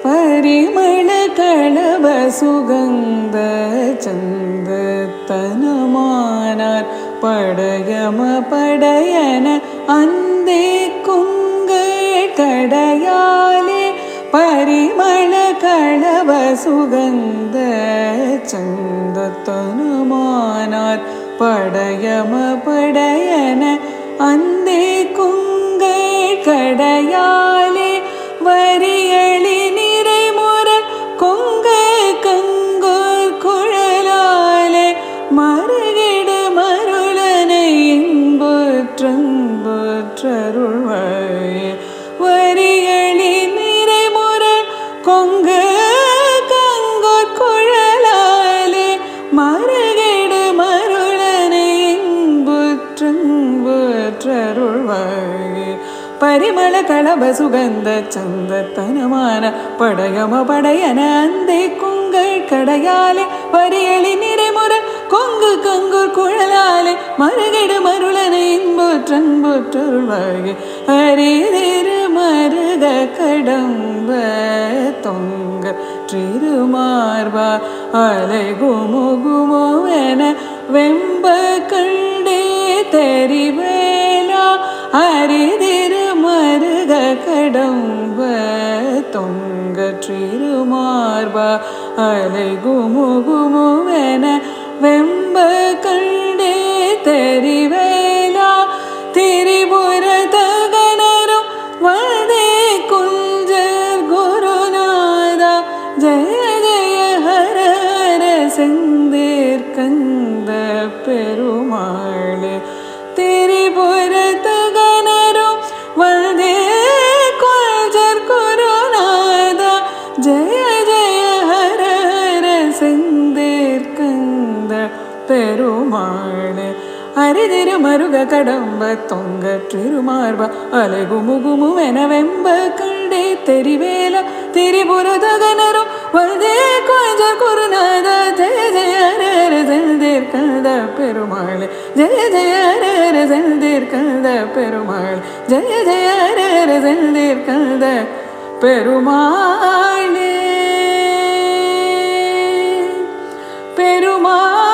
ಪರಿಮಳ களப சுகந்த சந்தத்தனமானார் படயம படையன அந்தே குங்கள் கடையாலே பரிமள களப சுகந்த சந்தத்தனமானார் படயம படையன அந்தே குங்கள் கடையாலே வரியளி நிறைமுற கொங்க கங்கோர் குழலாலே மறுகிடு மருளனை இன்புற்றருள்வாயே வரியளி நிறைமுற கொங்க கங்கோர் குழலாலே மறுகிடு மருளனை இன்புற்றருள்வாயே ಪರಿಮಳ களப சுகந்த சந்தத்தனமான படயம படையன அந்தே குங்கள் கடையாலே வரியளி நிறைமுற கொங்கு கங்கூர் குழலாலே மறுகிடு மருளனை இன்புற்றருள்வாயே அரிதிரு மருக கடம்ப தொங்க திருமார்பா அலை குமு குமுவென வெம்ப கண்டே தெரிவேலா அரிதிரு மருக கடம்ப தொங்க திருமார்பா அலை குமு குமுவென வெம்ப கண்டே தெரிவேலா திரிபுர தகனரும் வதே குஞ்சர் குருநாதா ஜய ஜய ஹர ஹர செந்தேர் கந்த பெருமாளே திரிபுர தகனரும் வதே குஞ்சர் குருநாதா ஜய ஜய ஹர ஹர செந்தேர் கந்த பெருமாளே அரிதிரு மருக கடம்ப தொங்க திருமார்பா அலைகுமுகுமுவென வெம்ப கண்டே தெரிவேல திரிபுரதகனரும் வதே கொஞ்சர் குருநாத ஜய ஜய ஹர செந்தேர் கந்த பெருமாளே ஜய ஜய ஹர செந்தேர் கந்த பெருமாளே ஜய ஜய ஹர செந்தேர் கந்த பெருமாளே பெருமாள்